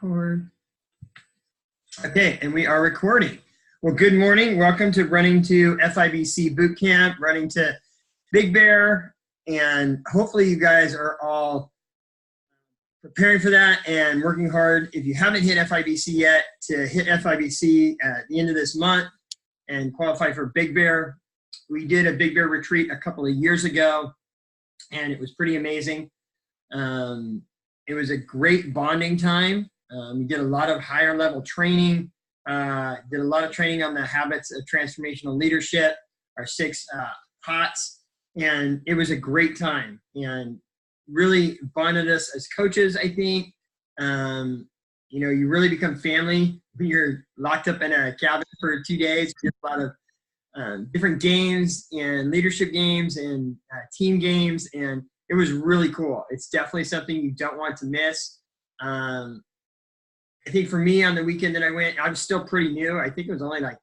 record. Okay, and we are recording. Well, good morning. Welcome to Running to FIBC Boot Camp, Running to Big Bear, and hopefully you guys are all preparing for that and working hard. If you haven't hit FIBC yet, to hit FIBC at the end of this month and qualify for Big Bear. We did a Big Bear retreat a couple of years ago, and it was pretty amazing. It was a great bonding time. We did a lot of higher level training, did a lot of training on the habits of transformational leadership, our 6 POTS, and it was a great time and really bonded us as coaches, I think. You know, you really become family when you're locked up in a cabin for 2 days. We did a lot of different games and leadership games and team games, and it was really cool. It's definitely something you don't want to miss. I think for me on the weekend that I went, I'm still pretty new. I think it was only like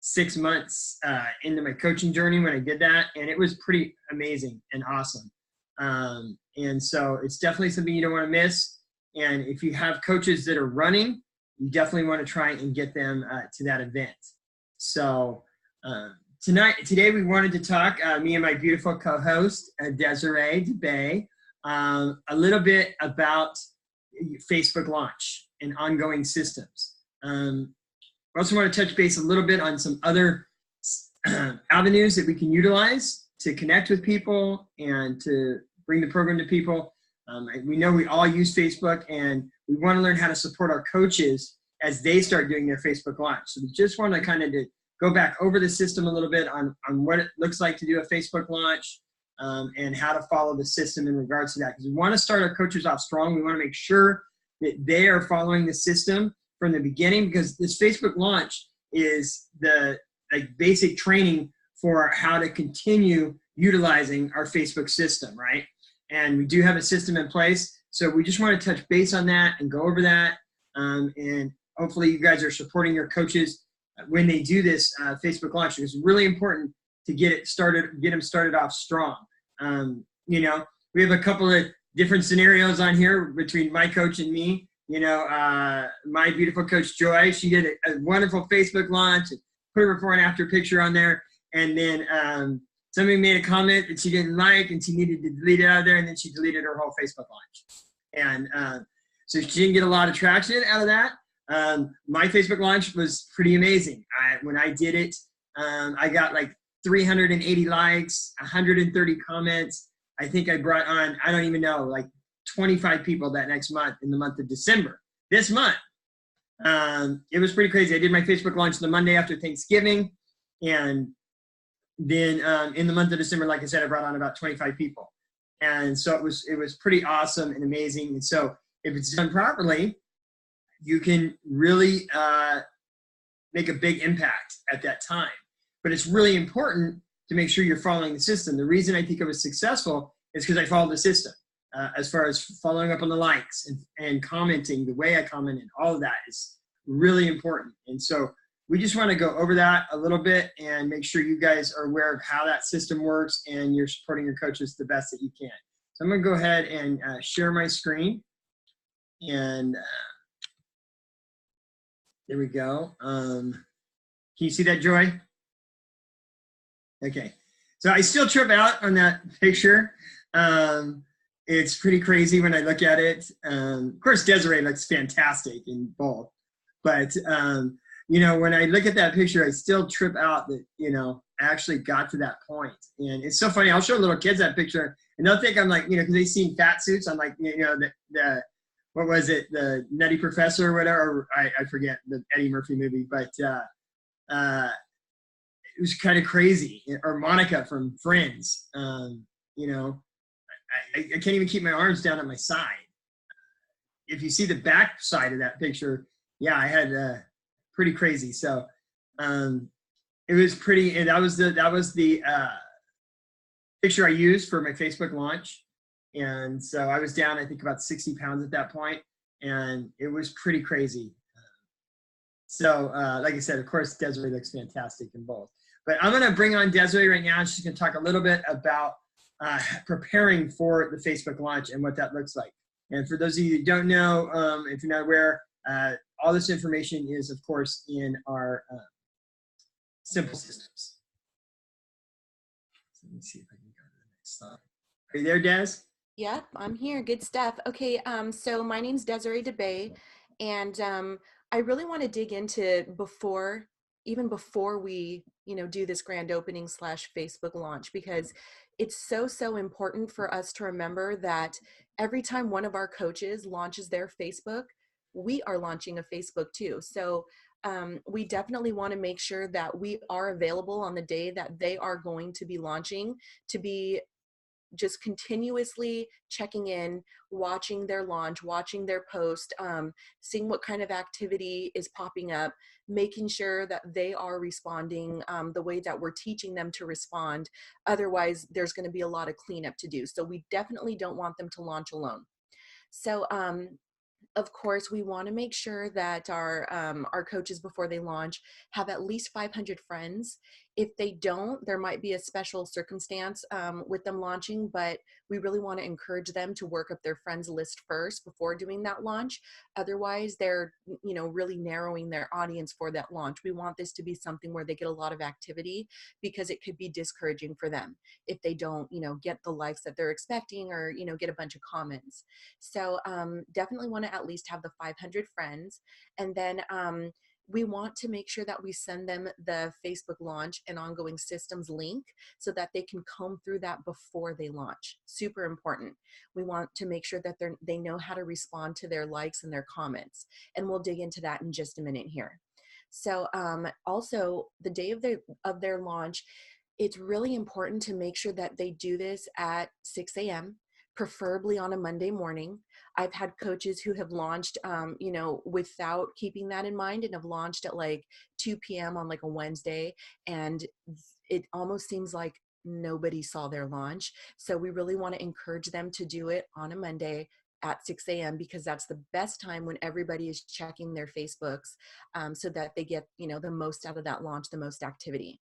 6 months into my coaching journey when I did that, and it was pretty amazing and awesome. And so it's definitely something you don't want to miss. And if you have coaches that are running, you definitely want to try and get them to that event. So today we wanted to talk, me and my beautiful co-host, Desiree DeBay, a little bit about Facebook launch and ongoing systems. I also want to touch base a little bit on some other avenues that we can utilize to connect with people and to bring the program to people. We know we all use Facebook, and we want to learn how to support our coaches as they start doing their Facebook launch. So we just want to kind of go back over the system a little bit on what it looks like to do a Facebook launch, and how to follow the system in regards to that. Because we want to start our coaches off strong. We want to make sure that they are following the system from the beginning, because this Facebook launch is the basic training for how to continue utilizing our Facebook system, right? And we do have a system in place. So we just want to touch base on that and go over that. And hopefully you guys are supporting your coaches when they do this Facebook launch. It's really important to get them started off strong. You know, we have a couple of different scenarios on here between my coach and me. You know, my beautiful coach Joy, she did a wonderful Facebook launch and put a before and after picture on there. And then somebody made a comment that she didn't like, and she needed to delete it out of there, and then she deleted her whole Facebook launch. And so she didn't get a lot of traction out of that. My Facebook launch was pretty amazing. When I did it, I got like 380 likes, 130 comments. I think I brought on, I don't even know, like 25 people that next month, in the month of December. This month, it was pretty crazy. I did my Facebook launch the Monday after Thanksgiving, and then in the month of December, like I said, I brought on about 25 people. And so it was pretty awesome and amazing. And so if it's done properly, you can really make a big impact at that time. But it's really important to make sure you're following the system. The reason I think I was successful is because I followed the system. As far as following up on the likes and commenting, the way I comment, and all of that is really important. And so we just want to go over that a little bit and make sure you guys are aware of how that system works and you're supporting your coaches the best that you can. So I'm going to go ahead and share my screen. And there we go. Can you see that, Joy? Okay. So I still trip out on that picture. It's pretty crazy when I look at it. Of course, Desiree looks fantastic in both. But, you know, when I look at that picture, I still trip out that, you know, I actually got to that point. And it's so funny. I'll show little kids that picture, and they'll think I'm like, you know, because they've seen fat suits. I'm like, you know, the what was it? The Nutty Professor or whatever. I forget, the Eddie Murphy movie. But it was kind of crazy. Or Monica from Friends. You know, I can't even keep my arms down at my side. If you see the back side of that picture, yeah, I had pretty crazy. So it was pretty, and that was the picture I used for my Facebook launch. And so I was down, I think, about 60 pounds at that point, and it was pretty crazy. So like I said, of course, Desiree looks fantastic in both. But I'm going to bring on Desiree right now. She's going to talk a little bit about preparing for the Facebook launch and what that looks like. And for those of you who don't know, if you're not aware, All this information is, of course, in our simple systems. So let me see if I can go to the next slide. Are you there, Des? Yep, I'm here. Good stuff. Okay, so my name's Desiree DeBay, and I really want to dig into even before we, do this grand opening / Facebook launch, because it's so important for us to remember that every time one of our coaches launches their Facebook, we are launching a Facebook too. So we definitely want to make sure that we are available on the day that they are going to be launching, to be just continuously checking in, watching their launch, watching their post, seeing what kind of activity is popping up, making sure that they are responding the way that we're teaching them to respond. Otherwise, there's going to be a lot of cleanup to do. So we definitely don't want them to launch alone. So of course, we want to make sure that our coaches, before they launch, have at least 500 friends. If they don't, there might be a special circumstance with them launching, but we really want to encourage them to work up their friends list first before doing that launch. Otherwise, they're really narrowing their audience for that launch. We want this to be something where they get a lot of activity, because it could be discouraging for them if they don't get the likes that they're expecting, or get a bunch of comments. So definitely want to at least have the 500 friends. And then we want to make sure that we send them the Facebook launch and ongoing systems link so that they can comb through that before they launch. Super important. We want to make sure that they know how to respond to their likes and their comments. And we'll dig into that in just a minute here. So also the day of their launch, it's really important to make sure that they do this at 6 a.m., preferably on a Monday morning. I've had coaches who have launched, without keeping that in mind, and have launched at like 2 p.m. on like a Wednesday. And it almost seems like nobody saw their launch. So we really want to encourage them to do it on a Monday at 6 a.m. because that's the best time when everybody is checking their Facebooks, so that they get, the most out of that launch, the most activity.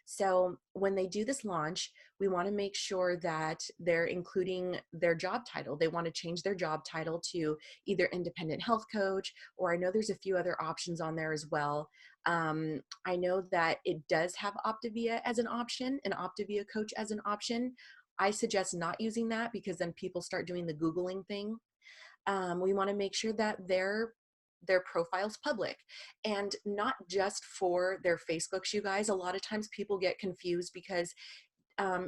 So when they do this launch, we want to make sure that they're including their job title. They want to change their job title to either independent health coach, or I know there's a few other options on there as well. I know that it does have Optavia as an option, an Optavia coach as an option. I suggest not using that, because then people start doing the Googling thing. We want to make sure that their profile's public, and not just for their Facebooks, you guys. A lot of times people get confused because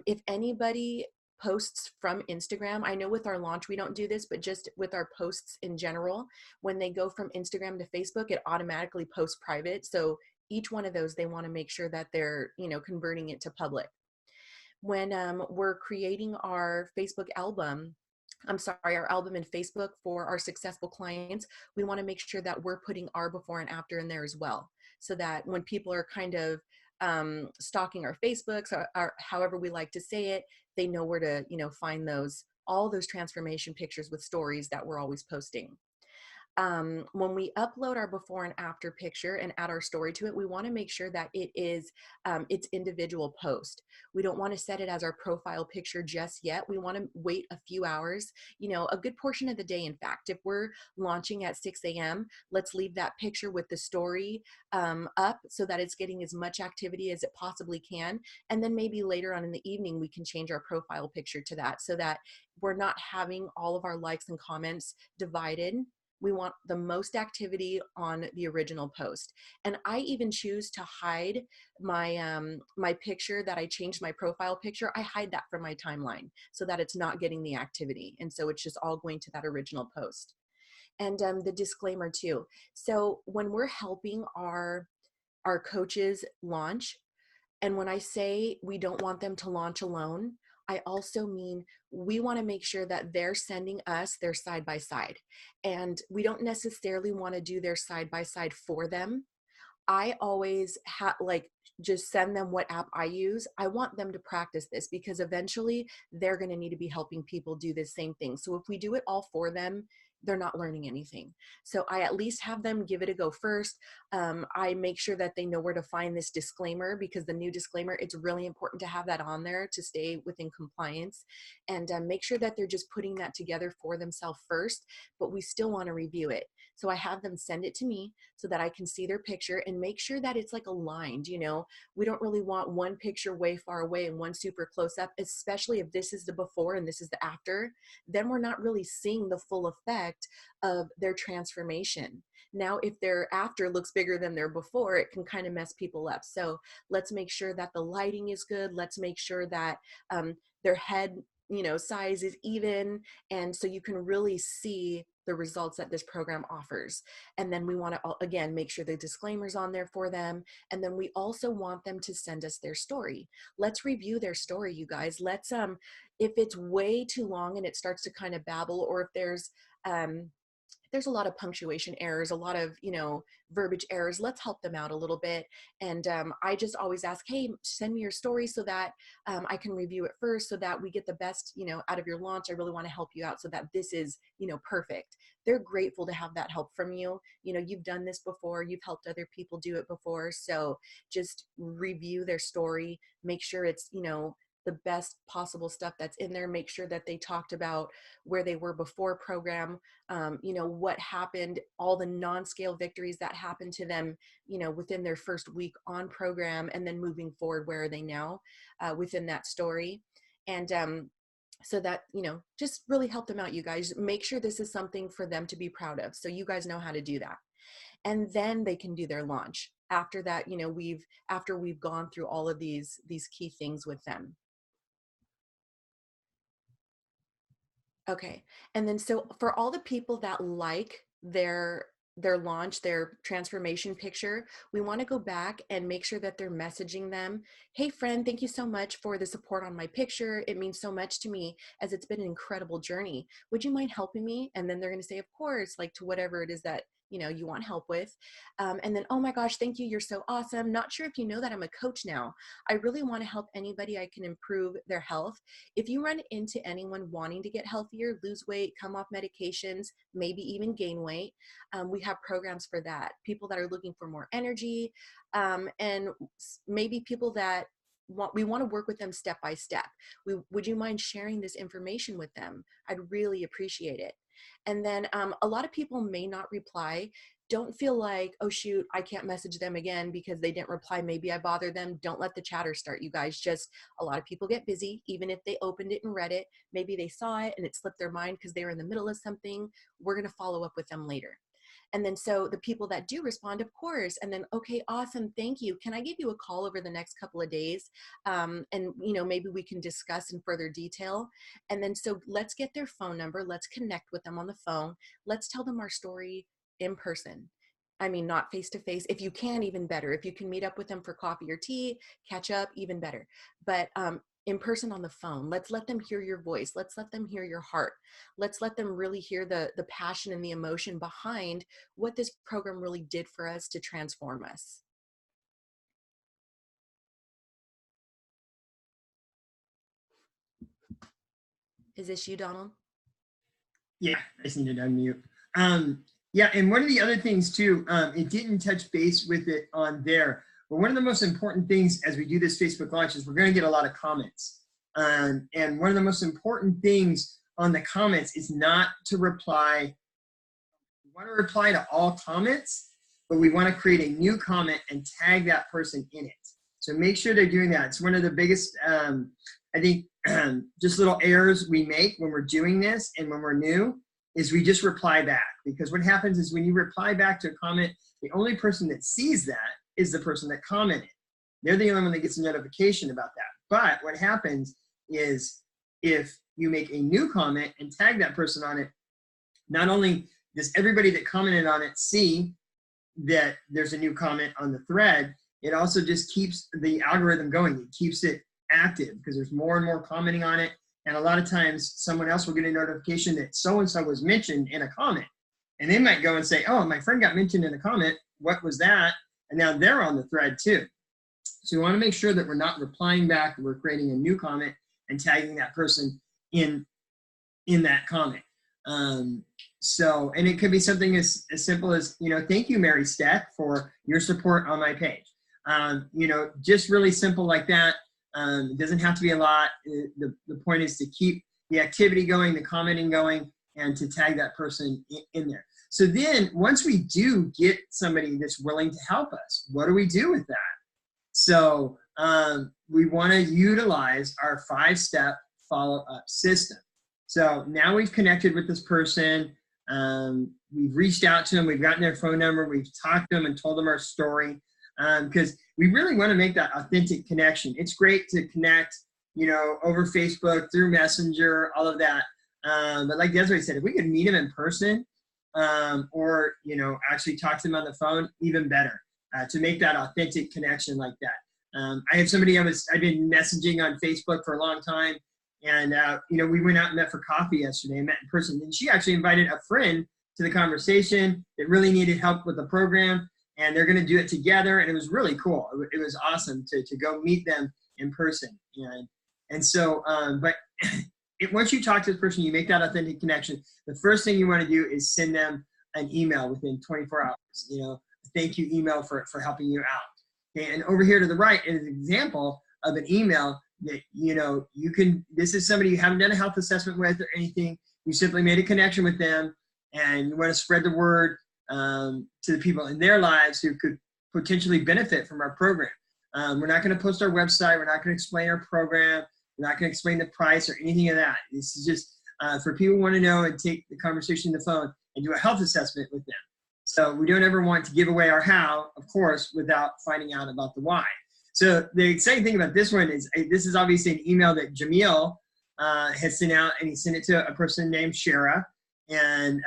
if anybody posts from Instagram, I know with our launch we don't do this, but just with our posts in general, when they go from Instagram to Facebook, it automatically posts private. So each one of those, they want to make sure that they're converting it to public. When we're creating our Facebook album, our album in Facebook for our successful clients, we want to make sure that we're putting our before and after in there as well. So that when people are kind of stalking our Facebooks, or however we like to say it, they know where to, find all those transformation pictures with stories that we're always posting. When we upload our before and after picture and add our story to it, we want to make sure that it is its individual post. We don't want to set it as our profile picture just yet. We want to wait a few hours, a good portion of the day. In fact, if we're launching at 6 a.m., let's leave that picture with the story up so that it's getting as much activity as it possibly can. And then maybe later on in the evening, we can change our profile picture to that, so that we're not having all of our likes and comments divided. We want the most activity on the original post. And I even choose to hide my picture that I changed my profile picture. I hide that from my timeline so that it's not getting the activity. And so it's just all going to that original post. And the disclaimer too. So when we're helping our coaches launch, and when I say we don't want them to launch alone, I also mean we want to make sure that they're sending us their side by side. And we don't necessarily want to do their side by side for them. I always just send them what app I use. I want them to practice this, because eventually they're going to need to be helping people do the same thing. So if we do it all for them, they're not learning anything. So I at least have them give it a go first. I make sure that they know where to find this disclaimer, because the new disclaimer, it's really important to have that on there to stay within compliance, and make sure that they're just putting that together for themselves first, but we still want to review it. So I have them send it to me so that I can see their picture and make sure that it's like aligned. You know, we don't really want one picture way far away and one super close up, especially if this is the before and this is the after. Then we're not really seeing the full effect of their transformation. Now, if their after looks bigger than their before, it can kind of mess people up. So let's make sure that the lighting is good. Let's make sure that their head, you know, size is even. And so you can really see the results that this program offers. And then we want to, again, make sure the disclaimer's on there for them. And then we also want them to send us their story. Let's review their story, you guys. Let's, if it's way too long and it starts to kind of babble, or if there's a lot of punctuation errors, a lot of, you know, verbiage errors, let's help them out a little bit. And I just always ask, hey, send me your story so that I can review it first, so that we get the best, you know, out of your launch. I really want to help you out so that this is, you know, perfect. They're grateful to have that help from you. You know, you've done this before, you've helped other people do it before. So just review their story, make sure it's, you know, the best possible stuff that's in there. Make sure that they talked about where they were before program, you know, what happened, all the non-scale victories that happened to them, you know, within their first week on program, and then moving forward, where are they now within that story. And so that, you know, just really help them out, you guys. Make sure this is something for them to be proud of, so you guys know how to do that. And then they can do their launch. After that, you know, after we've gone through all of these key things with them. Okay. And then so for all the people that like their launch, their transformation picture, we want to go back and make sure that they're messaging them. Hey friend, thank you so much for the support on my picture. It means so much to me, as it's been an incredible journey. Would you mind helping me? And then they're going to say, of course, like to whatever it is that, you know, you want help with. And then, oh my gosh, thank you. You're so awesome. Not sure if you know that I'm a coach now. I really want to help anybody I can improve their health. If you run into anyone wanting to get healthier, lose weight, come off medications, maybe even gain weight, we have programs for that. People that are looking for more energy, and maybe people that we want to work with them step by step. Would you mind sharing this information with them? I'd really appreciate it. And then a lot of people may not reply. Don't feel like, oh shoot, I can't message them again because they didn't reply. Maybe I bothered them. Don't let the chatter start, you guys. Just, a lot of people get busy. Even if they opened it and read it, maybe they saw it and it slipped their mind because they were in the middle of something. We're going to follow up with them later. And then so the people that do respond, of course, and then, okay, awesome, thank you. Can I give you a call over the next couple of days? And, you know, maybe we can discuss in further detail. And then so let's get their phone number. Let's connect with them on the phone. Let's tell them our story in person. I mean, not face to face. If you can, even better. If you can meet up with them for coffee or tea, catch up, even better. But in person on the phone, let's let them hear your voice. Let's let them hear your heart. Let's let them really hear the passion and the emotion behind what this program really did for us to transform us. Is this you, Donald? Yeah, I just needed to unmute. Yeah, and one of the other things too, it didn't touch base with it on there, but one of the most important things as we do this Facebook launch is we're going to get a lot of comments. And one of the most important things on the comments is not to reply. We want to reply to all comments, but we want to create a new comment and tag that person in it. So make sure they're doing that. It's one of the biggest, I think, just little errors we make when we're doing this and when we're new is we just reply back. Because what happens is when you reply back to a comment, the only person that sees that is the person that commented. They're the only one that gets a notification about that. But what happens is if you make a new comment and tag that person on it, not only does everybody that commented on it see that there's a new comment on the thread, it also just keeps the algorithm going. It keeps it active because there's more and more commenting on it. And a lot of times someone else will get a notification that so-and-so was mentioned in a comment. And they might go and say, oh, my friend got mentioned in a comment. What was that? And now they're on the thread too. So we want to make sure that we're not replying back, we're creating a new comment and tagging that person in that comment. So, and it could be something as simple as, thank you, Mary Steck, for your support on my page. Just really simple like that. It doesn't have to be a lot. The point is to keep the activity going, the commenting going, and to tag that person in there. So then once we do get somebody that's willing to help us, what do we do with that? So we want to utilize our 5-step follow-up system. So now we've connected with this person. We've reached out to them. We've gotten their phone number. We've talked to them and told them our story, because we really want to make that authentic connection. It's great to connect, over Facebook, through Messenger, all of that. But like Desiree said, if we could meet them in person, or, actually talk to them on the phone, even better, to make that authentic connection like that. I have somebody I've been messaging on Facebook for a long time. And, we went out and met for coffee yesterday and met in person. And she actually invited a friend to the conversation that really needed help with the program. And they're going to do it together. And it was really cool. It was awesome to go meet them in person. And so, but once you talk to this person, you make that authentic connection. The first thing you want to do is send them an email within 24 hours, a thank you email for helping you out. Okay? And over here to the right is an example of an email that, you can, this is somebody you haven't done a health assessment with or anything. You simply made a connection with them and you want to spread the word to the people in their lives who could potentially benefit from our program. We're not going to post our website. We're not going to explain our program. We're not going to explain the price or anything of that. This is just for people who want to know and take the conversation on the phone and do a health assessment with them. So we don't ever want to give away our how, of course, without finding out about the why. So the exciting thing about this one is this is obviously an email that Jamil has sent out, and he sent it to a person named Shara. And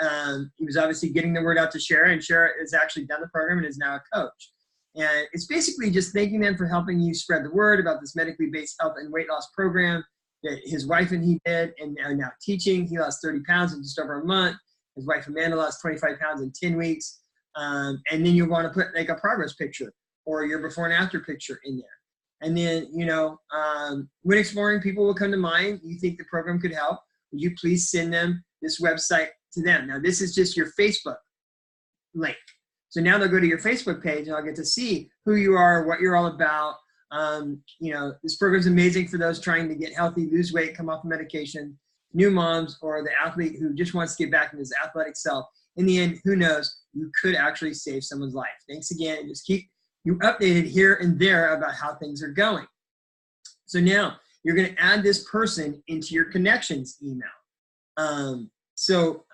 he was obviously getting the word out to Shara, and Shara has actually done the program and is now a coach. And it's basically just thanking them for helping you spread the word about this medically based health and weight loss program that his wife and he did and are now teaching. He lost 30 pounds in just over a month. His wife Amanda lost 25 pounds in 10 weeks. And then you want to put like a progress picture or your before and after picture in there. And then, when exploring, people will come to mind. You think the program could help. Would you please send them this website to them? Now, this is just your Facebook link. So now they'll go to your Facebook page and I'll get to see who you are, what you're all about. This program's amazing for those trying to get healthy, lose weight, come off medication, new moms, or the athlete who just wants to get back into his athletic self. In the end, who knows, you could actually save someone's life. Thanks again. Just keep you updated here and there about how things are going. So now you're going to add this person into your connections email. For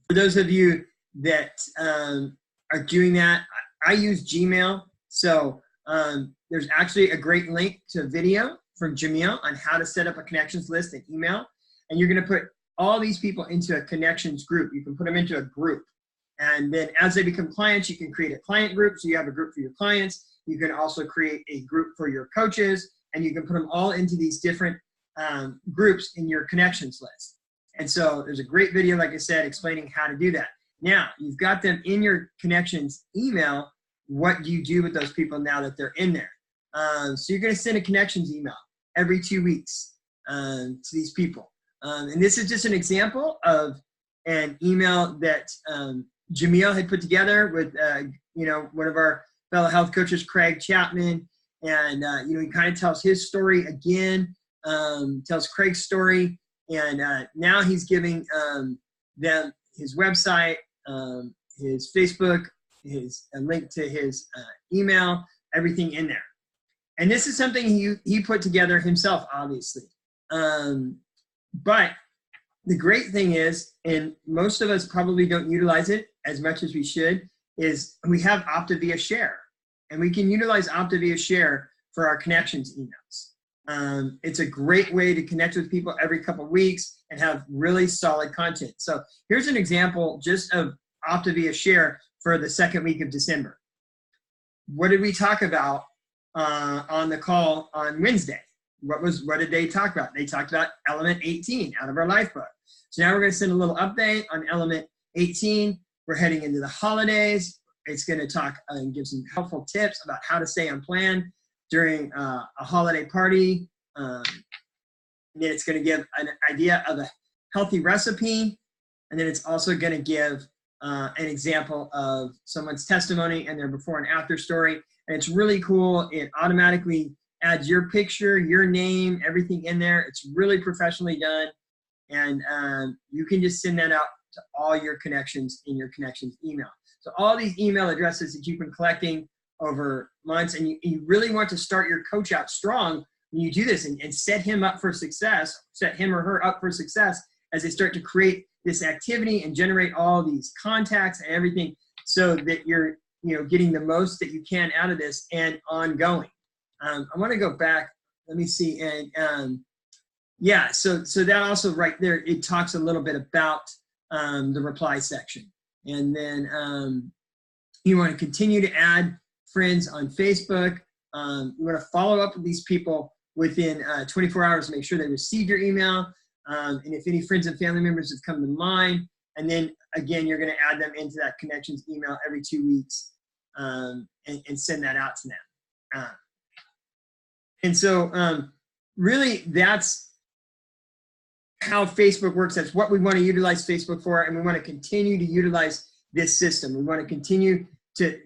those of you that are doing that, I use Gmail. So there's actually a great link to a video from Jamil on how to set up a connections list and email. And you're going to put all these people into a connections group. You can put them into a group. And then as they become clients, you can create a client group. So you have a group for your clients. You can also create a group for your coaches. And you can put them all into these different groups in your connections list. And so there's a great video, like I said, explaining how to do that. Now, you've got them in your connections email. What do you do with those people now that they're in there? So you're going to send a connections email every 2 weeks to these people. And this is just an example of an email that Jamil had put together with, one of our fellow health coaches, Craig Chapman. And, he kind of tells his story again, tells Craig's story. And now he's giving them his website, his Facebook, a link to his email, everything in there. And this is something he put together himself, obviously. But the great thing is, and most of us probably don't utilize it as much as we should, is we have Optavia Share. And we can utilize Optavia Share for our connections emails. It's a great way to connect with people every couple of weeks and have really solid content. So here's an example just of Optavia Share for the second week of December. What did we talk about on the call on Wednesday? What did they talk about? They talked about element 18 out of our life book. So now we're going to send a little update on element 18. We're heading into the holidays. It's going to talk and give some helpful tips about how to stay on plan during a holiday party. And then it's going to give an idea of healthy recipe, and then it's also going to give an example of someone's testimony and their before and after story. And it's really cool. It automatically adds your picture, your name, everything in there. It's really professionally done. And you can just send that out to all your connections in your connections email. So all these email addresses that you've been collecting over months, and you really want to start your coach out strong when you do this and set him up for success, set him or her up for success as they start to create this activity and generate all these contacts and everything, so that you're getting the most that you can out of this and ongoing. I want to go back. Let me see. And yeah, so that also right there, it talks a little bit about the reply section. And then you want to continue to add friends on Facebook. You want to follow up with these people within 24 hours to make sure they received your email. And if any friends and family members have come to mind, and then again, you're going to add them into that connections email every 2 weeks and send that out to them. And so really that's how Facebook works. That's what we want to utilize Facebook for, and we want to continue to utilize this system. We want to continue to,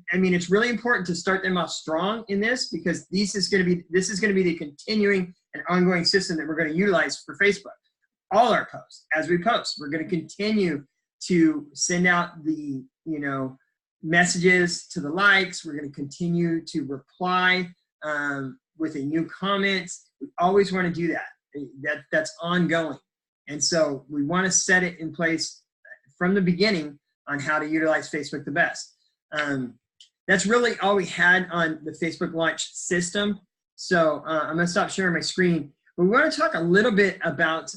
it's really important to start them off strong in this, because this is going to be the continuing and ongoing system that we're going to utilize for Facebook. All our posts, as we post, we're going to continue to send out the, messages to the likes. We're going to continue to reply with a new comment. We always want to do that. That's ongoing. And so we want to set it in place from the beginning on how to utilize Facebook the best. That's really all we had on the Facebook launch system. So I'm going to stop sharing my screen. But we want to talk a little bit about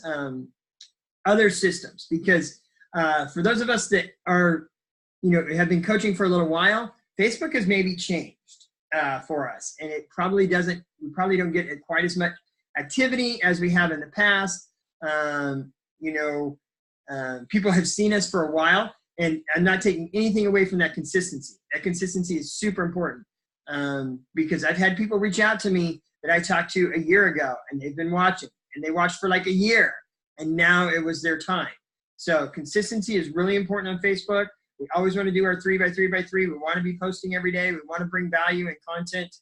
other systems, because for those of us that are, have been coaching for a little while, Facebook has maybe changed for us, and we probably don't get quite as much activity as we have in the past. People have seen us for a while, and I'm not taking anything away from that consistency. That consistency is super important, because I've had people reach out to me that I talked to a year ago, and they've been watching, and they watched for like a year, and now it was their time. So consistency is really important on Facebook. We always want to do our 3x3x3. We want to be posting every day. We want to bring value and content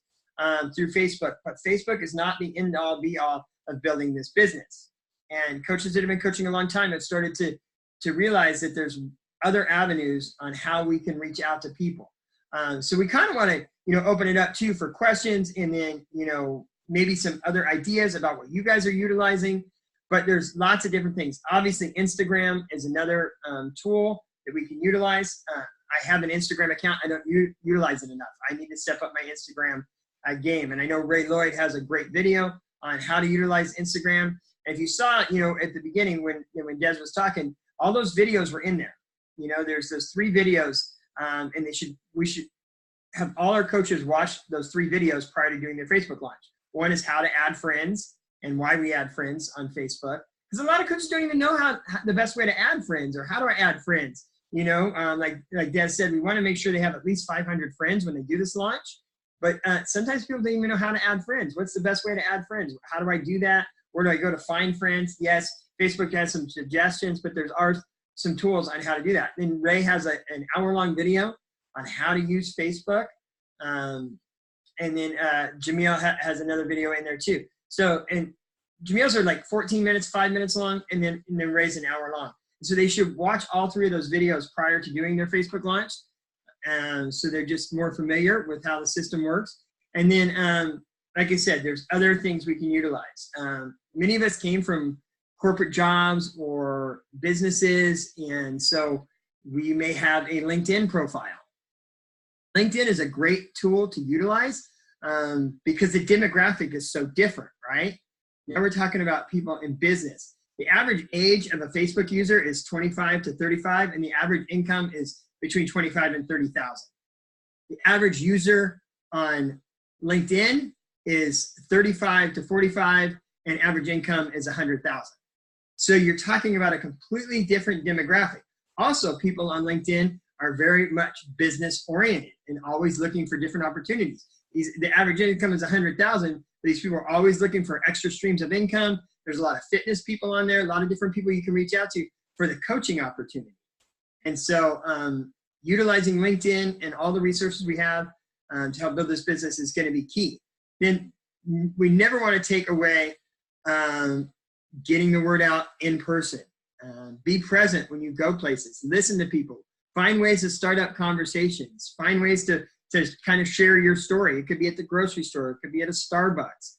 through Facebook. But Facebook is not the end-all, be-all of building this business. And coaches that have been coaching a long time have started to realize that there's other avenues on how we can reach out to people. So we kind of want to, open it up too for questions, and then, maybe some other ideas about what you guys are utilizing. But there's lots of different things. Obviously, Instagram is another tool that we can utilize. I have an Instagram account. I don't utilize it enough. I need to step up my Instagram game. And I know Ray Lloyd has a great video on how to utilize Instagram. And if you saw, at the beginning when Des was talking, all those videos were in there. There's those 3 videos, and we should have all our coaches watch those 3 videos prior to doing their Facebook launch. One is how to add friends and why we add friends on Facebook. Because a lot of coaches don't even know how the best way to add friends, or how do I add friends. Like Des said, we want to make sure they have at least 500 friends when they do this launch. But sometimes people don't even know how to add friends. What's the best way to add friends? How do I do that? Where do I go to find friends? Yes, Facebook has some suggestions, but there's some tools on how to do that. Then Ray has an hour-long video on how to use Facebook. And then Jamil has another video in there too. So, and Jamil's are like 14 minutes, 5 minutes long, and then Ray's an hour long. So they should watch all 3 of those videos prior to doing their Facebook launch. So they're just more familiar with how the system works. And then, like I said, there's other things we can utilize. Many of us came from corporate jobs or businesses, and so we may have a LinkedIn profile. LinkedIn is a great tool to utilize because the demographic is so different, right? Now we're talking about people in business. The average age of a Facebook user is 25 to 35, and the average income is between 25 and 30,000. The average user on LinkedIn is 35 to 45, and average income is 100,000. So you're talking about a completely different demographic. Also, people on LinkedIn are very much business oriented and always looking for different opportunities. The average income is 100,000, but these people are always looking for extra streams of income. There's a lot of fitness people on there, a lot of different people you can reach out to for the coaching opportunity. And so utilizing LinkedIn and all the resources we have to help build this business is going to be key. Then we never want to take away getting the word out in person. Be present when you go places. Listen to people. Find ways to start up conversations. Find ways to kind of share your story. It could be at the grocery store. It could be at a Starbucks.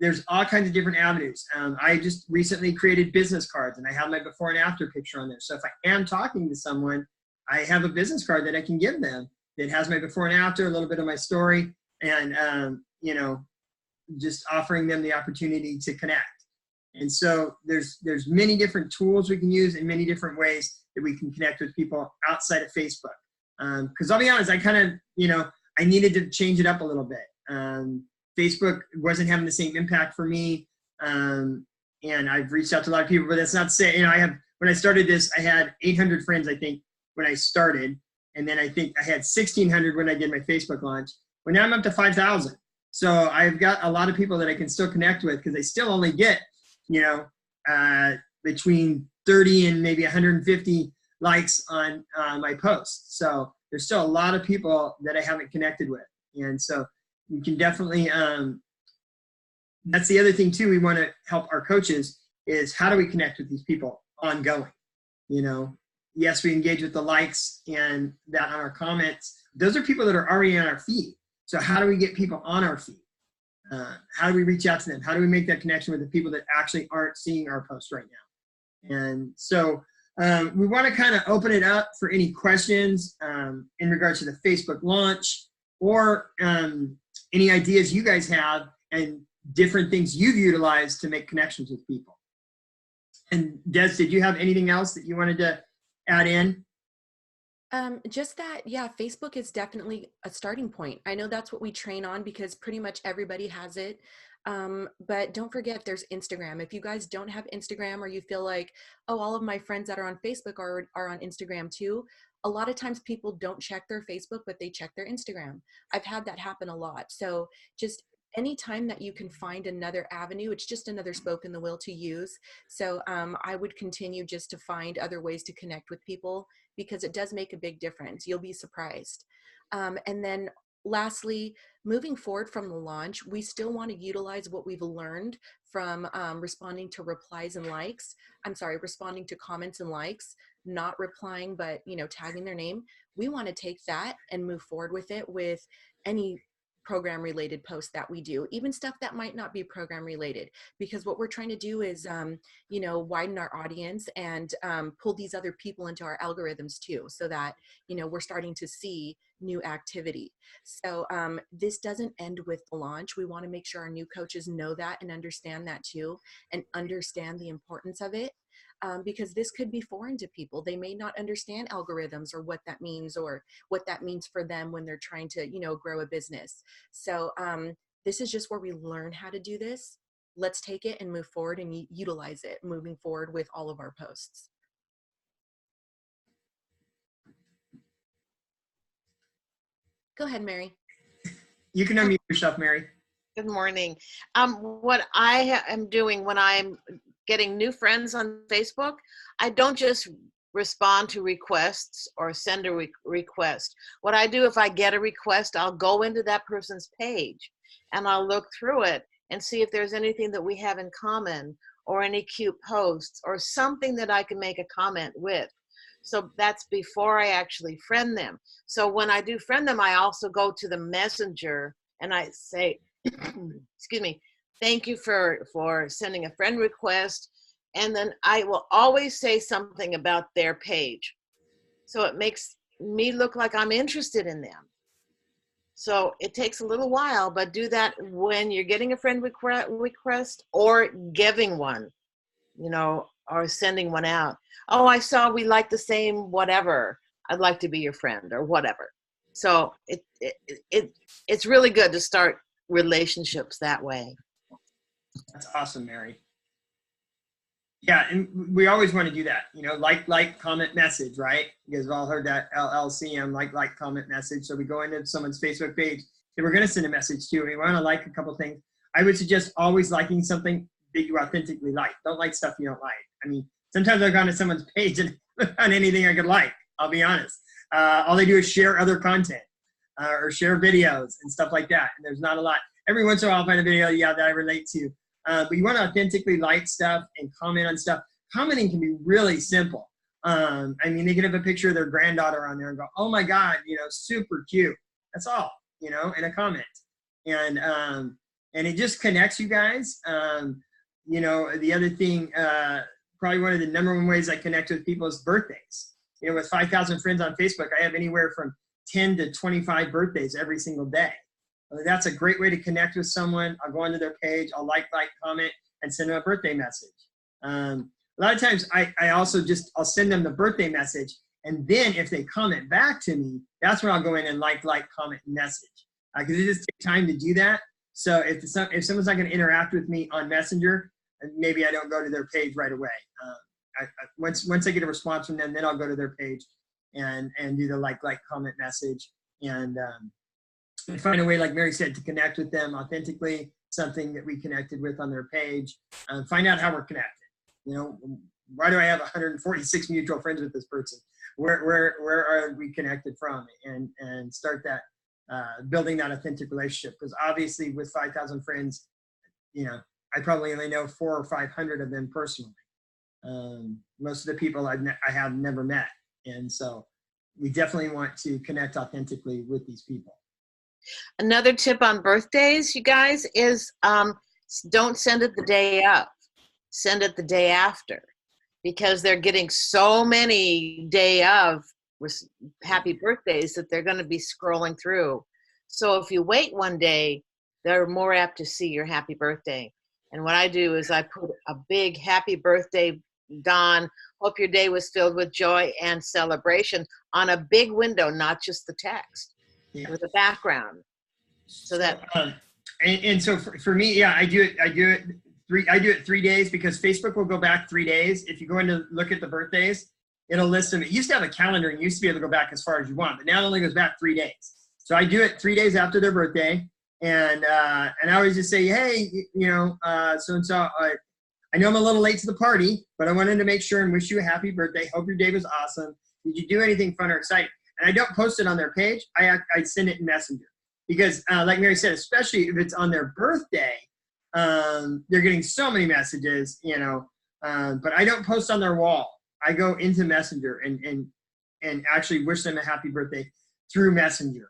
There's all kinds of different avenues. I just recently created business cards, and I have my before and after picture on there. So if I am talking to someone, I have a business card that I can give them that has my before and after, a little bit of my story, and just offering them the opportunity to connect. And so there's many different tools we can use in many different ways that we can connect with people outside of Facebook. Because I'll be honest, I kind of, I needed to change it up a little bit. Facebook wasn't having the same impact for me. And I've reached out to a lot of people, but that's not to say, when I started this, I had 800 friends, I think, when I started. And then I think I had 1,600 when I did my Facebook launch. Well, now I'm up to 5,000. So I've got a lot of people that I can still connect with because I still only get, between 30 and maybe 150 likes on my posts. So there's still a lot of people that I haven't connected with. And so we can definitely, that's the other thing too, we want to help our coaches is how do we connect with these people ongoing? Yes, we engage with the likes and that on our comments. Those are people that are already on our feed. So how do we get people on our feed? How do we reach out to them? How do we make that connection with the people that actually aren't seeing our posts right now? And so we want to kind of open it up for any questions in regards to the Facebook launch or any ideas you guys have and different things you've utilized to make connections with people. And Des, did you have anything else that you wanted to add in? Just that, yeah, Facebook is definitely a starting point. I know that's what we train on because pretty much everybody has it. But don't forget there's Instagram. If you guys don't have Instagram or you feel like, oh, all of my friends that are on Facebook are on Instagram too, a lot of times people don't check their Facebook, but they check their Instagram. I've had that happen a lot. So just anytime that you can find another avenue, it's just another spoke in the wheel to use. So I would continue just to find other ways to connect with people because it does make a big difference. You'll be surprised. And then lastly, moving forward from the launch, we still want to utilize what we've learned from responding to replies and likes. Responding to comments and likes, not replying, but tagging their name. We want to take that and move forward with it with any program related posts that we do, even stuff that might not be program related, because what we're trying to do is widen our audience and pull these other people into our algorithms too, so that we're starting to see new activity. So this doesn't end with the launch. We want to make sure our new coaches know that and understand that too, and understand the importance of it. Because this could be foreign to people. They may not understand algorithms or what that means for them when they're trying to, grow a business. So this is just where we learn how to do this. Let's take it and move forward and utilize it moving forward with all of our posts. Go ahead, Mary. You can unmute yourself, Mary. Good morning. What I am doing when I'm getting new friends on Facebook, I don't just respond to requests or send a request. What I do, if I get a request, I'll go into that person's page and I'll look through it and see if there's anything that we have in common or any cute posts or something that I can make a comment with. So that's before I actually friend them. So when I do friend them, I also go to the messenger and I say, excuse me, thank you for sending a friend request. And then I will always say something about their page. So it makes me look like I'm interested in them. So it takes a little while, but do that when you're getting a friend request or giving one, or sending one out. Oh, I saw we like the same whatever. I'd like to be your friend or whatever. So it's really good to start relationships that way. That's awesome, Mary. Yeah, and we always want to do that, like, comment, message, right? You guys have all heard that LLCM, like, comment, message. So we go into someone's Facebook page that we're going to send a message to, and we want to like a couple things. I would suggest always liking something that you authentically like. Don't like stuff you don't like. I mean, sometimes I've gone to someone's page and on anything I could like. I'll be honest. All they do is share other content or share videos and stuff like that. And there's not a lot. Every once in a while, I'll find a video, yeah, that I relate to. But you want to authentically like stuff and comment on stuff. Commenting can be really simple. I mean, they can have a picture of their granddaughter on there and go, "Oh my God, you know, super cute." That's all, you know, in a comment. And it just connects you guys. You know, the other thing, probably one of the number one ways I connect with people is birthdays. You know, with 5,000 friends on Facebook, I have anywhere from 10 to 25 birthdays every single day. That's a great way to connect with someone. I'll go onto their page, I'll like, comment, and send them a birthday message. A lot of times I also I'll send them the birthday message, and then if they comment back to me, that's when I'll go in and like, comment, message. Because it just takes time to do that. So if someone's not going to interact with me on Messenger, maybe I don't go to their page right away. Once I get a response from them, then I'll go to their page and do the like, comment, message, and find a way, like Mary said, to connect with them authentically, something that we connected with on their page. Find out how we're connected. You know, why do I have 146 mutual friends with this person? Where are we connected from? And start that, building that authentic relationship. Because obviously with 5,000 friends, you know, I probably only know 400 or 500 of them personally. Most of the people I have never met. And so we definitely want to connect authentically with these people. Another tip on birthdays, you guys, is don't send it the day of. Send it the day after, because they're getting so many day of happy birthdays that they're going to be scrolling through. So if you wait one day, they're more apt to see your happy birthday. And what I do is I put a big happy birthday, Don. Hope your day was filled with joy and celebration on a big window, not just the text, with a background. So that. And so for me, yeah, I do it 3 days, because Facebook will go back 3 days. If you go in to look at the birthdays, it'll list them. It used to have a calendar and you used to be able to go back as far as you want, but now it only goes back 3 days. So I do it 3 days after their birthday. And I always just say, hey, you know, so-and-so, I know I'm a little late to the party, but I wanted to make sure and wish you a happy birthday. Hope your day was awesome. Did you do anything fun or exciting? And I don't post it on their page. I send it in Messenger. Because like Mary said, especially if it's on their birthday, they're getting so many messages, you know, but I don't post on their wall. I go into Messenger and actually wish them a happy birthday through Messenger,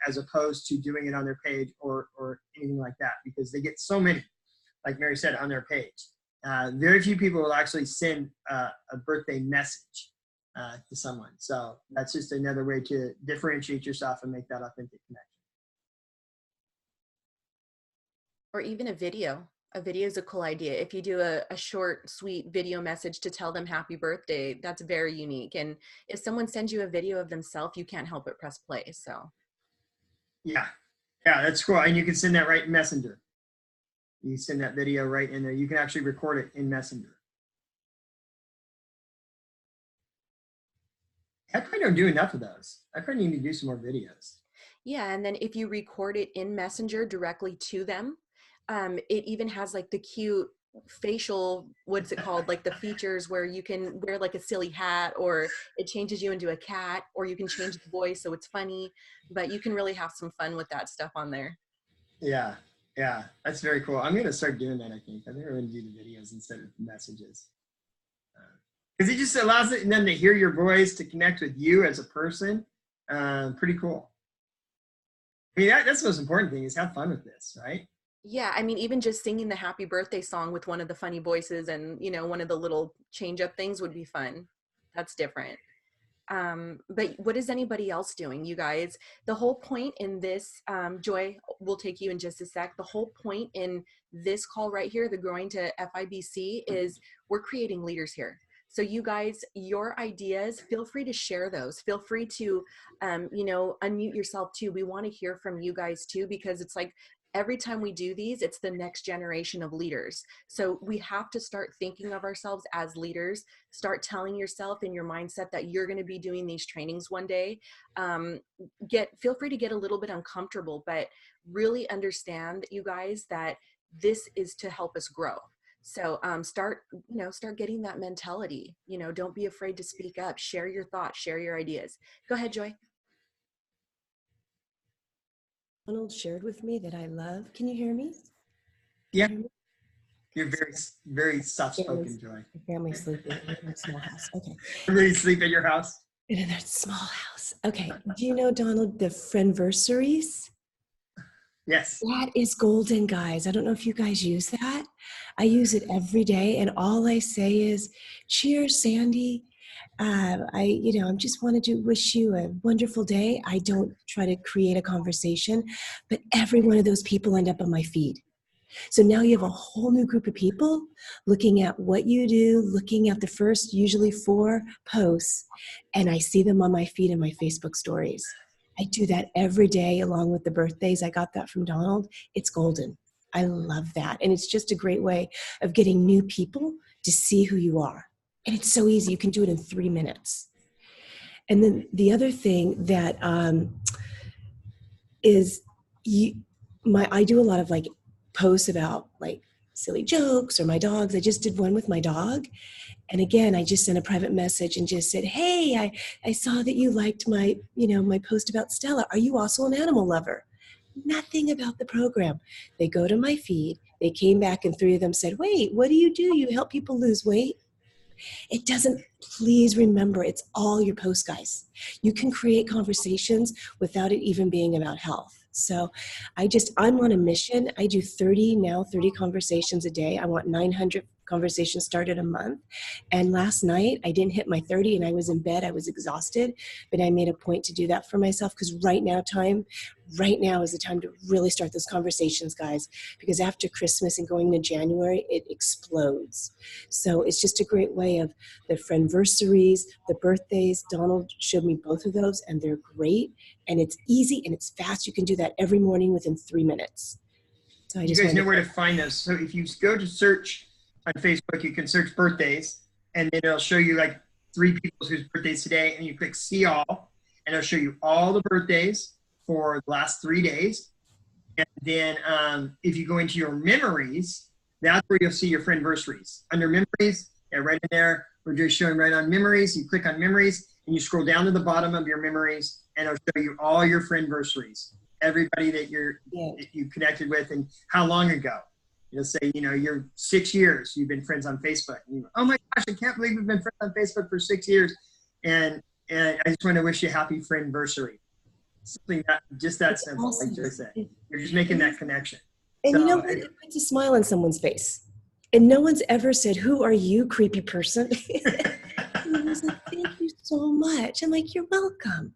as opposed to doing it on their page or anything like that, because they get so many, like Mary said, on their page. Very few people will actually send a birthday message to someone. So that's just another way to differentiate yourself and make that authentic connection. Or even a video. A video is a cool idea. If you do a short, sweet video message to tell them happy birthday, that's very unique. And if someone sends you a video of themselves, you can't help but press play. So yeah, that's cool. And you can send that right in Messenger. You can send that video right in there. You can actually record it in Messenger. I probably don't do enough of those. I probably need to do some more videos. Yeah, and then if you record it in Messenger directly to them, it even has like the cute facial, what's it called, like the features where you can wear like a silly hat, or it changes you into a cat, or you can change the voice so it's funny, but you can really have some fun with that stuff on there. Yeah, that's very cool. I'm going to start doing that, I think. I think I'm going to do the videos instead of messages. Because it just allows them to hear your voice, to connect with you as a person. Pretty cool. I mean, that's the most important thing, is have fun with this, right? Yeah, I mean, even just singing the happy birthday song with one of the funny voices and, you know, one of the little change up things would be fun. That's different. But what is anybody else doing, you guys? The whole point in this, Joy, we'll take you in just a sec. The whole point in this call right here, the Growing to FIBC, is we're creating leaders here. So you guys, your ideas, feel free to share those. Feel free to, you know, unmute yourself too. We want to hear from you guys too, because it's like, every time we do these, it's the next generation of leaders. So we have to start thinking of ourselves as leaders, start telling yourself in your mindset that you're going to be doing these trainings one day. Feel free to get a little bit uncomfortable, but really understand, you guys, that this is to help us grow. So start getting that mentality. Don't be afraid to speak up, share your thoughts, share your ideas. Go ahead, Joy. Donald shared with me that I love. Can you hear me? Yeah. You're very, very soft-spoken, Joy. My family's sleeping in a small house. Okay. Everybody sleep at your house? In a small house. Okay. Do you know, Donald, the Friendversaries? Yes. That is golden, guys. I don't know if you guys use that. I use it every day, and all I say is, cheers, Sandy. I just wanted to wish you a wonderful day. I don't try to create a conversation, but every one of those people end up on my feed. So now you have a whole new group of people looking at what you do, looking at the first usually 4 posts, and I see them on my feed and my Facebook stories. I do that every day along with the birthdays. I got that from Donald. It's golden. I love that. And it's just a great way of getting new people to see who you are. And it's so easy. You can do it in 3 minutes. And then the other thing that is I do a lot of like posts about like silly jokes or my dogs. I just did one with my dog. And again, I just sent a private message and just said, hey, I saw that you liked my post about Stella. Are you also an animal lover? Nothing about the program. They go to my feed. They came back and 3 of them said, wait, what do? You help people lose weight? It doesn't, please remember, it's all your posts, guys. You can create conversations without it even being about health. So I'm on a mission. I do 30 conversations a day. I want 900 conversations started a month. And last night I didn't hit my 30 and I was in bed. I was exhausted, but I made a point to do that for myself because right now is the time to really start those conversations, guys, because after Christmas and going into January, it explodes. So it's just a great way of the Friendversaries, the birthdays. Donald showed me both of those and they're great. And it's easy and it's fast. You can do that every morning within 3 minutes. So You guys know where to find those. So if you go to search on Facebook, you can search birthdays, and then it'll show you like 3 people whose birthdays today, and you click see all, and it'll show you all the birthdays for the last 3 days. And then if you go into your memories, that's where you'll see your Friendversaries. Under memories, right in there, we're just showing right on memories. You click on memories, and you scroll down to the bottom of your memories, and it'll show you all your Friendversaries, everybody that that you connected with, and how long ago. You'll say, you're 6 years, you've been friends on Facebook. Oh my gosh, I can't believe we've been friends on Facebook for 6 years. And I just want to wish you a happy Friendversary. Something that simple, awesome. Like Joy said. You're just making that connection. And you know what? It puts a smile on someone's face. And no one's ever said, who are you, creepy person? And I was like, thank you so much. I'm like, you're welcome.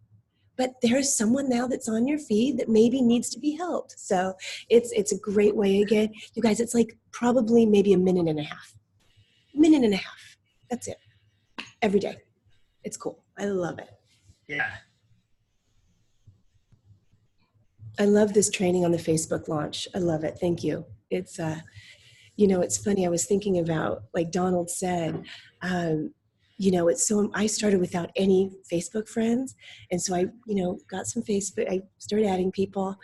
But there's someone now that's on your feed that maybe needs to be helped. So it's a great way. Again, you guys, it's like probably maybe a minute and a half. That's it. Every day. It's cool. I love it. Yeah. I love this training on the Facebook launch. I love it. Thank you. It's, it's funny. I was thinking about, like Donald said, I started without any Facebook friends. And so I, got some Facebook, I started adding people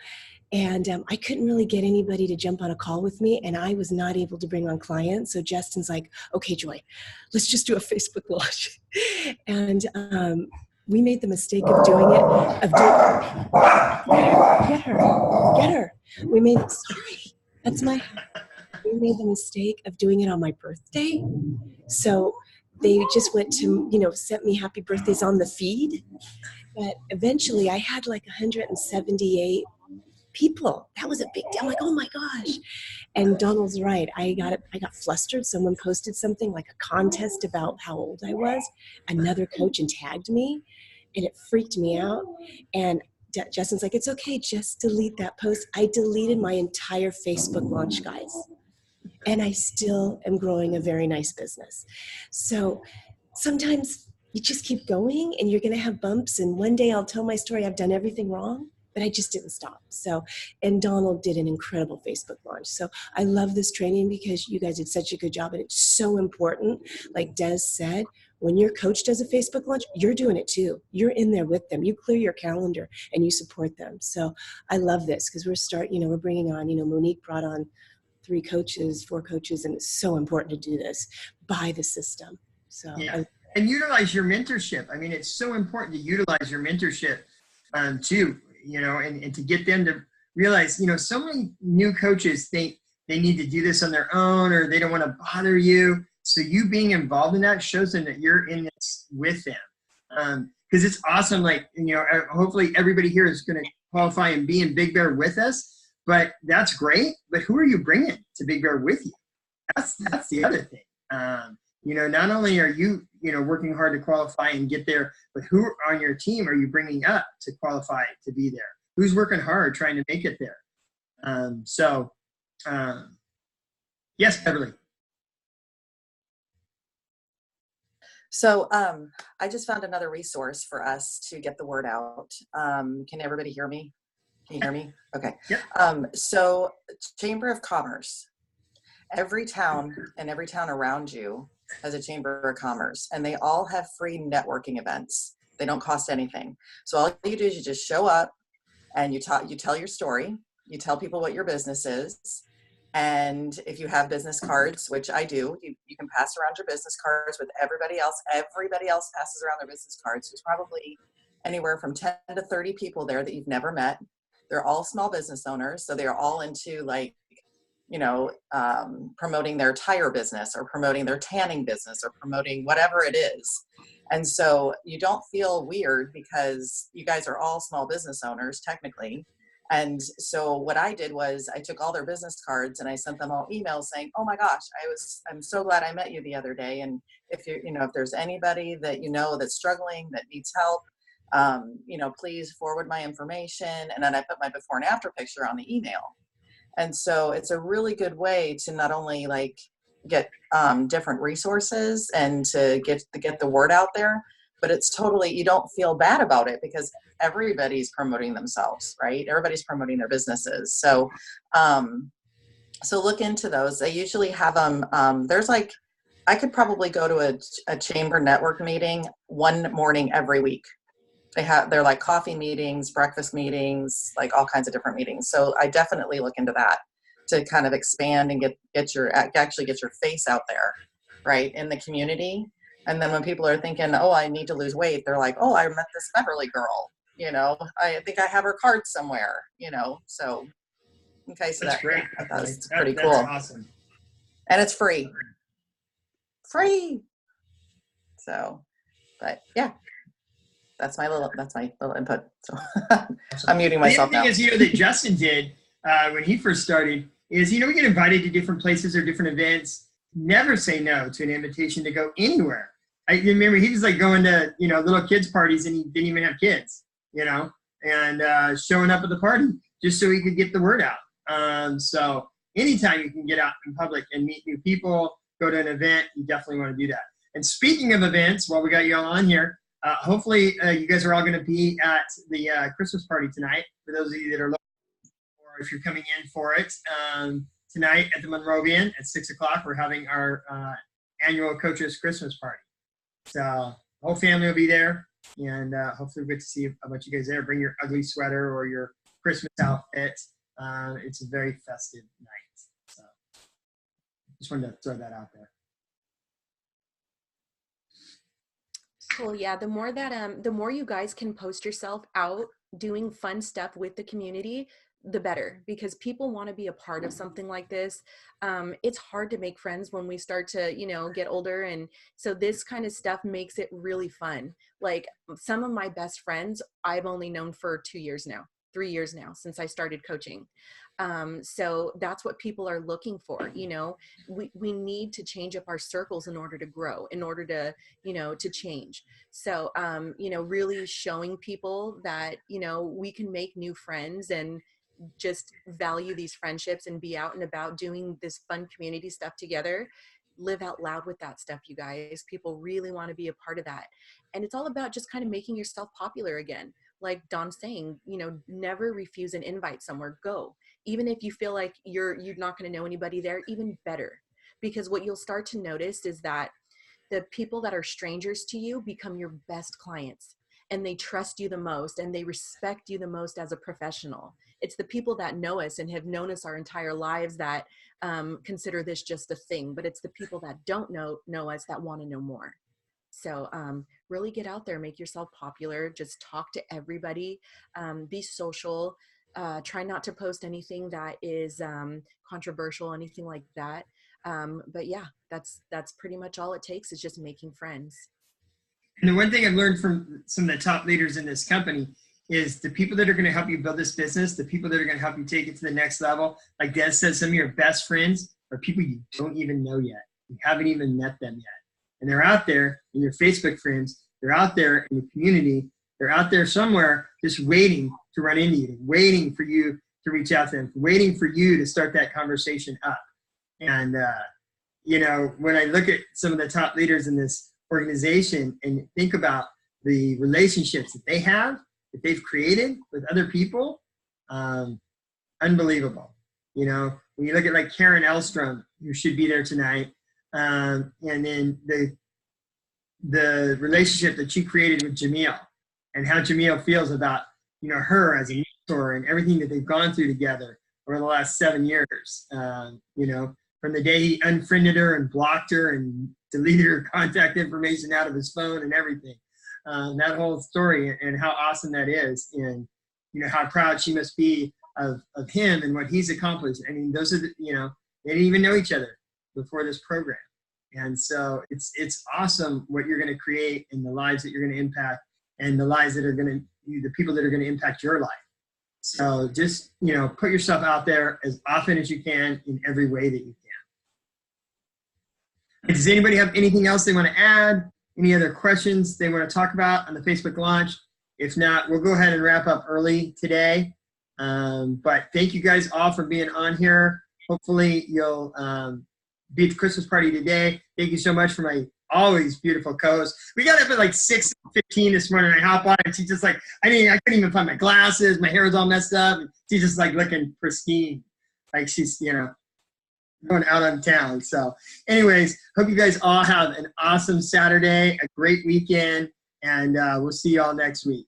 and I couldn't really get anybody to jump on a call with me and I was not able to bring on clients. So Justin's like, okay, Joy, let's just do a Facebook launch. And we made the mistake of doing it, get her. We made the mistake of doing it on my birthday. So they just went to, sent me happy birthdays on the feed. But eventually I had like 178 people. That was a big deal. I'm like, oh my gosh. And Donald's right. I got flustered. Someone posted something like a contest about how old I was. Another coach and tagged me and it freaked me out. And Justin's like, it's okay. Just delete that post. I deleted my entire Facebook launch, guys. And I still am growing a very nice business. So sometimes you just keep going and you're going to have bumps. And one day I'll tell my story. I've done everything wrong, but I just didn't stop. So, and Donald did an incredible Facebook launch. So I love this training because you guys did such a good job. And it's so important. Like Des said, when your coach does a Facebook launch, you're doing it too. You're in there with them. You clear your calendar and you support them. So I love this because we're bringing on, Monique brought on 3 coaches, 4 coaches, and it's so important to do this by the system. So yeah. And utilize your mentorship. I mean, it's so important to utilize your mentorship too, you know, and to get them to realize, you know, so many new coaches think they need to do this on their own or they don't want to bother you. So you being involved in that shows them that you're in this with them. Because it's awesome. Like, you know, hopefully everybody here is going to qualify and be in Big Bear with us, but that's great. But who are you bringing to Big Bear with you? That's the other thing. You know, not only are you, you know, working hard to qualify and get there, but who on your team are you bringing up to qualify to be there? Who's working hard trying to make it there? Yes, Beverly. So I just found another resource for us to get the word out. Can everybody hear me? Can you hear me? Okay. Yep. So Chamber of Commerce, every town and every town around you has a Chamber of Commerce, and they all have free networking events. They don't cost anything. So all you do is you just show up and you tell your story. You tell people what your business is. And if you have business cards, which I do, you can pass around your business cards with everybody else. Everybody else passes around their business cards. There's probably anywhere from 10 to 30 people there that you've never met. They're all small business owners. So they're all into, like, you know, promoting their tire business or promoting their tanning business or promoting whatever it is. And so you don't feel weird because you guys are all small business owners technically. And so what I did was I took all their business cards and I sent them all emails saying, oh my gosh, I'm so glad I met you the other day. And if if there's anybody that you know that's struggling, that needs help, please forward my information. And then I put my before and after picture on the email. And so it's a really good way to not only like get different resources and to get the word out there, but it's totally, you don't feel bad about it because everybody's promoting themselves, right? Everybody's promoting their businesses. So, so look into those. They usually have them. There's like, I could probably go to a chamber network meeting one morning every week. They're like coffee meetings, breakfast meetings, like all kinds of different meetings. So I definitely look into that to kind of expand and get your face out there, right, in the community. And then when people are thinking, oh, I need to lose weight, they're like, oh, I met this Beverly girl, I think I have her card somewhere, so, okay. So that's great. That's pretty cool. That's awesome. And it's free. So, but yeah, that's my little input. So I'm muting myself now. The other thing is, that Justin did when he first started is, we get invited to different places or different events. Never say no to an invitation to go anywhere. I remember he was like going to, little kids parties and he didn't even have kids, and showing up at the party just so he could get the word out. So anytime you can get out in public and meet new people, go to an event, you definitely want to do that. And speaking of events, while we got you all on here, hopefully you guys are all going to be at the Christmas party tonight, for those of you that are local, or if you're coming in for it. Tonight at the Monrovian at 6 o'clock, we're having our annual Coaches Christmas party. So the whole family will be there, and hopefully we'll get to see a bunch of you guys there. Bring your ugly sweater or your Christmas outfit. It's a very festive night. So just wanted to throw that out there. Cool. Yeah. The more you guys can post yourself out doing fun stuff with the community, the better, because people want to be a part of something like this. It's hard to make friends when we start to, get older. And so this kind of stuff makes it really fun. Like some of my best friends, I've only known for 3 years now since I started coaching. So that's what people are looking for. We need to change up our circles in order to grow, in order to, to change. So, really showing people that, we can make new friends and just value these friendships and be out and about doing this fun community stuff together. Live out loud with that stuff, you guys. People really want to be a part of that. And it's all about just kind of making yourself popular again. Like Don's saying, never refuse an invite somewhere. Go. Even if you feel like you're not going to know anybody there, even better. Because what you'll start to notice is that the people that are strangers to you become your best clients. and they trust you the most and they respect you the most as a professional. It's the people that know us and have known us our entire lives that consider this just a thing, but it's the people that don't know us that want to know more. So really get out there, make yourself popular, just talk to everybody, be social, try not to post anything that is controversial, anything like that. But yeah, that's pretty much all it takes, is just making friends. And the one thing I've learned from some of the top leaders in this company is the people that are going to help you build this business, the people that are going to help you take it to the next level. Like Des said, some of your best friends are people you don't even know yet. You haven't even met them yet. And they're out there in your Facebook friends. They're out there in the community. They're out there somewhere just waiting to run into you, waiting for you to reach out to them, waiting for you to start that conversation up. And, you know, when I look at some of the top leaders in this organization and think about the relationships that they have, that they've created with other people, unbelievable. You know, when you look at like Karen Elstrom, who should be there tonight, and then the relationship that she created with Jamil, and how Jamil feels about, you know, her as a mentor and everything that they've gone through together over the last 7 years. You know, from the day he unfriended her and blocked her and deleted her contact information out of his phone and everything. That whole story and how awesome that is, and you know how proud she must be of him and what he's accomplished. I mean, those are the, you know, they didn't even know each other before this program, and so it's awesome what you're going to create and the lives that you're going to impact and the lives that are going to, the people that are going to impact your life. So just, you know, put yourself out there as often as you can in every way that you can. Does anybody have anything else they want to add? Any other questions they want to talk about on the Facebook launch? If not, we'll go ahead and wrap up early today. But thank you guys all for being on here. Hopefully you'll be at the Christmas party today. Thank you so much for my always beautiful co-host. We got up at like 6:15 this morning. I hop on and she's just like, I couldn't even find my glasses. My hair was all messed up. And she's just like looking pristine. Like she's, you know, going out on town. So anyways, hope you guys all have an awesome Saturday, a great weekend, and we'll see you all next week.